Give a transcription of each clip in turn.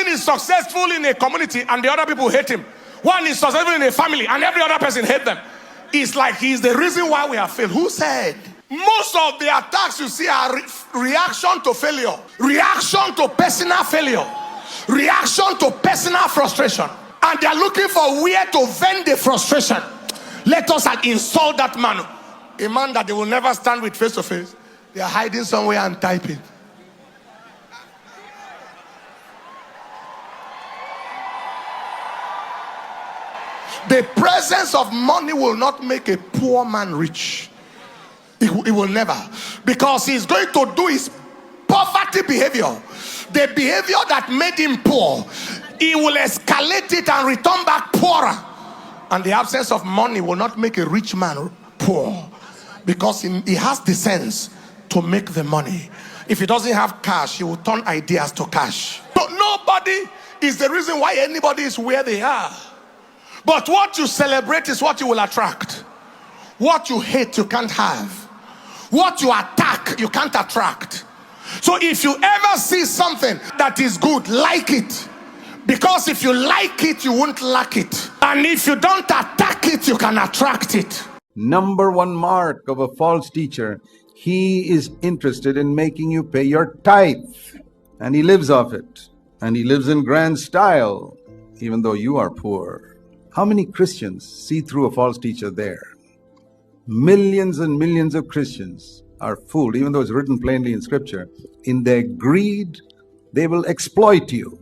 One is successful in a community and the other people hate him. One is successful in a family and every other person hates them. It's like he's the reason why we have failed. Who said? Most of the attacks you see are reaction to failure, reaction to personal failure, reaction to personal frustration. And they are looking for where to vent the frustration. Let us insult that man. A man that they will never stand with face to face. They are hiding somewhere and typing. The presence of money will not make a poor man rich. It will never. Because he's going to do his poverty behavior. The behavior that made him poor, he will escalate it and return back poorer. And the absence of money will not make a rich man poor. Because he has the sense to make the money. If he doesn't have cash, he will turn ideas to cash. So nobody is the reason why anybody is where they are. But what you celebrate is what you will attract. What you hate, you can't have. What you attack, you can't attract. So if you ever see something that is good, like it. Because if you like it, you won't lack it. And if you don't attack it, you can attract it. Number one mark of a false teacher, he is interested in making you pay your tithe. And he lives off it. And he lives in grand style, even though you are poor. How many Christians see through a false teacher there? Millions and millions of Christians are fooled, even though it's written plainly in Scripture. In their greed, they will exploit you.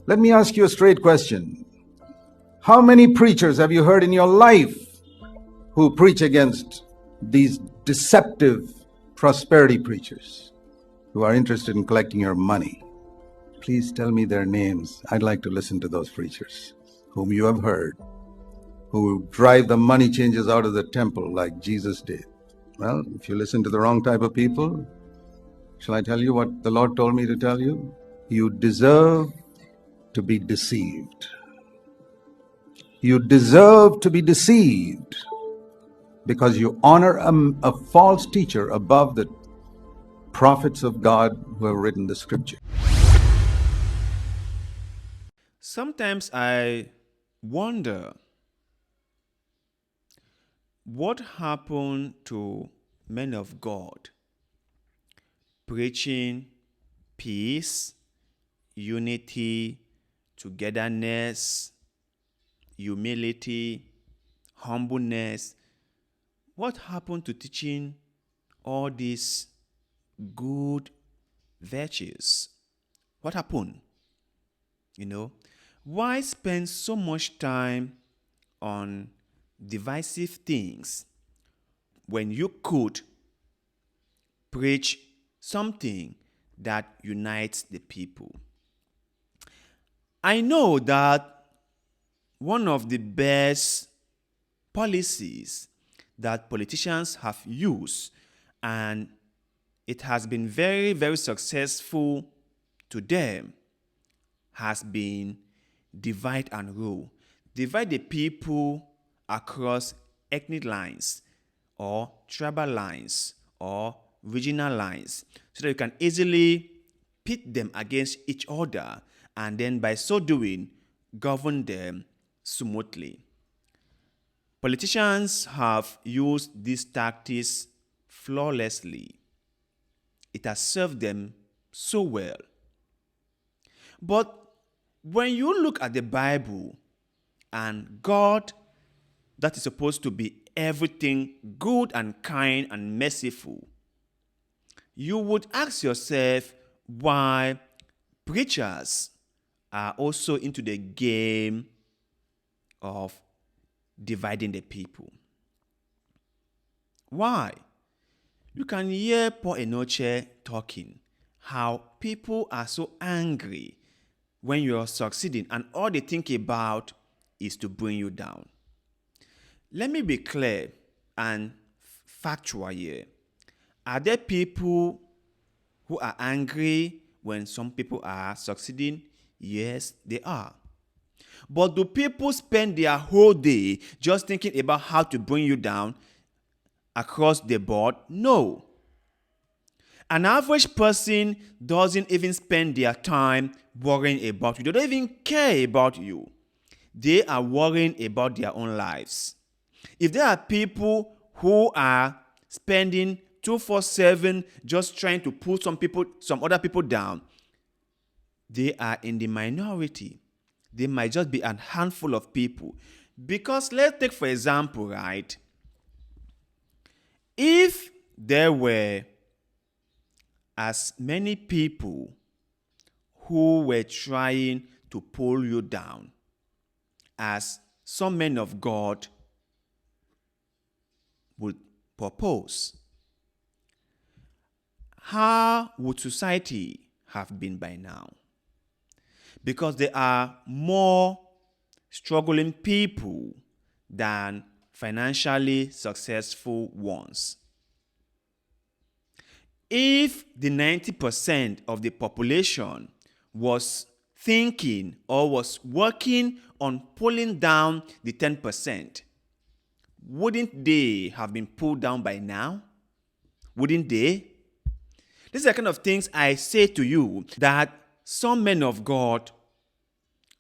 Let me ask you a straight question. How many preachers have you heard in your life who preach against these deceptive prosperity preachers who are interested in collecting your money? Please tell me their names. I'd like to listen to those preachers whom you have heard, who drive the money changers out of the temple like Jesus did. Well, if you listen to the wrong type of people, shall I tell you what the Lord told me to tell you? You deserve to be deceived. You deserve to be deceived because you honor a false teacher above the prophets of God who have written the Scripture. Sometimes I wonder what happened to men of God preaching peace, unity, togetherness, humility, humbleness. What happened to teaching all these good virtues? What happened? Why spend so much time on divisive things when you could preach something that unites the people? I know that one of the best policies that politicians have used, and it has been very, very successful to them, has been divide and rule. Divide the people across ethnic lines or tribal lines or regional lines so that you can easily pit them against each other and then by so doing govern them smoothly. Politicians have used these tactics flawlessly. It has served them so well. But when you look at the Bible and God, that is supposed to be everything good and kind and merciful, you would ask yourself why preachers are also into the game of dividing the people. Why? You can hear Paul Enenche talking, how people are so angry when you're succeeding and all they think about is to bring you down. Let me be clear and factual here. Are there people who are angry when some people are succeeding? Yes, they are. But do people spend their whole day just thinking about how to bring you down across the board? No. An average person doesn't even spend their time worrying about you. They don't even care about you. They are worrying about their own lives. If there are people who are spending 247 just trying to put some other people down, they are in the minority. They might just be a handful of people. Because let's take for example, right? If there were as many people who were trying to pull you down as some men of God would propose, how would society have been by now? Because there are more struggling people than financially successful ones. If the 90% of the population was thinking or was working on pulling down the 10%, wouldn't they have been pulled down by now? Wouldn't they? These are the kind of things I say to you, that some men of God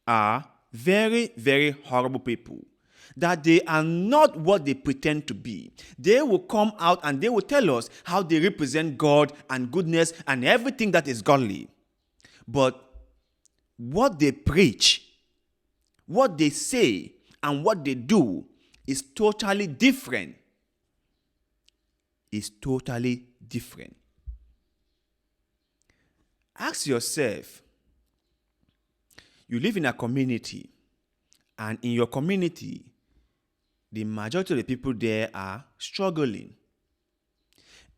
are very, very horrible people. That they are not what they pretend to be. They will come out and they will tell us how they represent God and goodness and everything that is godly. But what they preach, what they say, and what they do is totally different. Is totally different. Ask yourself, you live in a community, and in your community, the majority of the people there are struggling.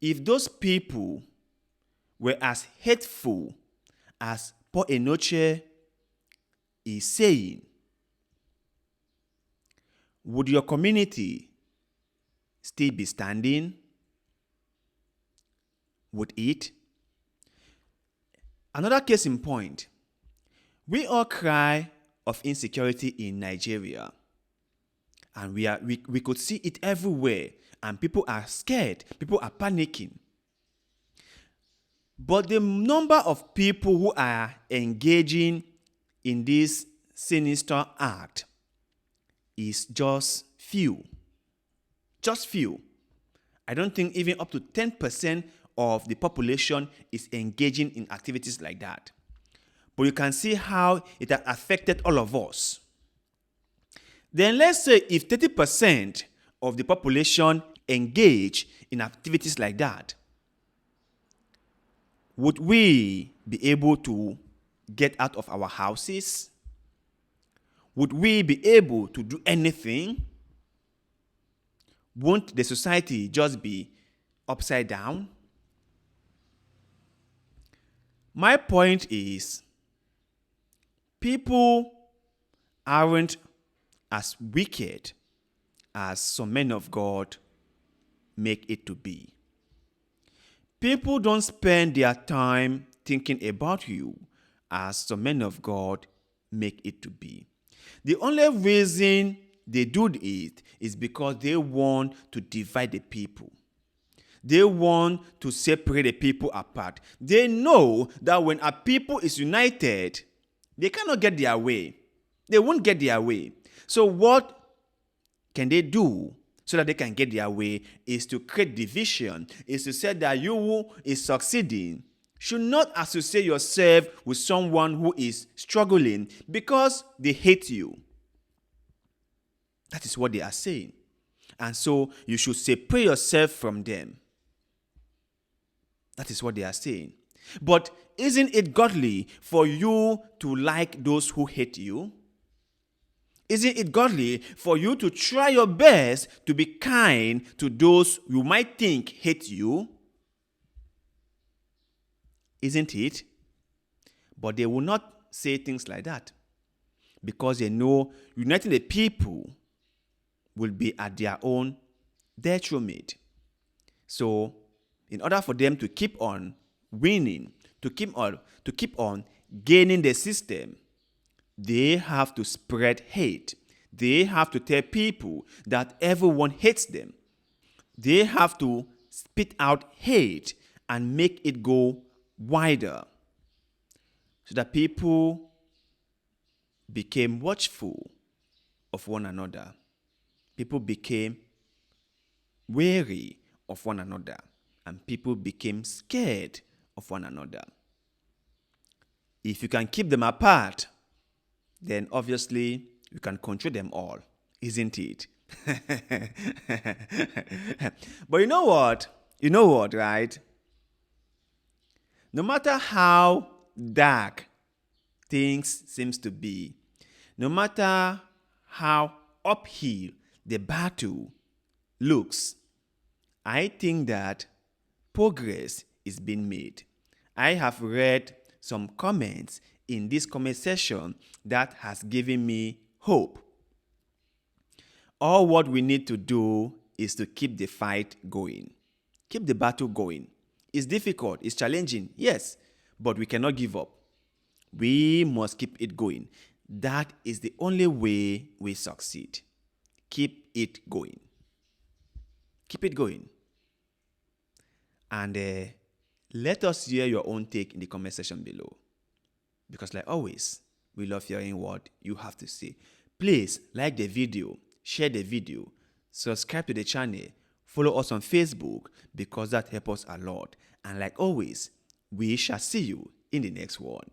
If those people were as hateful as Paul Enenche is saying, would your community still be standing? Would it? Another case in point, we all cry of insecurity in Nigeria. And we could see it everywhere. And people are scared. People are panicking. But the number of people who are engaging in this sinister act is just few. Just few. I don't think even up to 10% of the population is engaging in activities like that. But you can see how it has affected all of us. Then let's say if 30% of the population engage in activities like that, would we be able to get out of our houses? Would we be able to do anything? Won't the society just be upside down? My point is, people aren't as wicked as some men of God make it to be. People don't spend their time thinking about you as some men of God make it to be. The only reason they do it is because they want to divide the people. They want to separate the people apart. They know that when a people is united, they cannot get their way. They won't get their way. So what can they do so that they can get their way is to create division, is to say that you who is succeeding should not associate yourself with someone who is struggling because they hate you. That is what they are saying. And so you should separate yourself from them. That is what they are saying. But isn't it godly for you to like those who hate you? Isn't it godly for you to try your best to be kind to those you might think hate you? Isn't it? But they will not say things like that because they know uniting the people will be at their own detriment. So, in order for them to keep on winning, to keep on gaining the system, they have to spread hate. They have to tell people that everyone hates them. They have to spit out hate and make it go wider so that people became watchful of one another. People became wary of one another, and people became scared of one another. If you can keep them apart, then obviously you can control them all, isn't it? But you know what? You know what, right? No matter how dark things seems to be, no matter how uphill the battle looks, I think that progress is being made. I have read some comments in this comment section that has given me hope. All what we need to do is to keep the fight going. Keep the battle going. It's difficult, it's challenging, yes, but we cannot give up. We must keep it going. That is the only way we succeed. Keep it going. Keep it going. And let us hear your own take in the comment section below. Because like always, we love hearing what you have to say. Please like the video, share the video, subscribe to the channel, follow us on Facebook because that helps us a lot. And like always, we shall see you in the next one.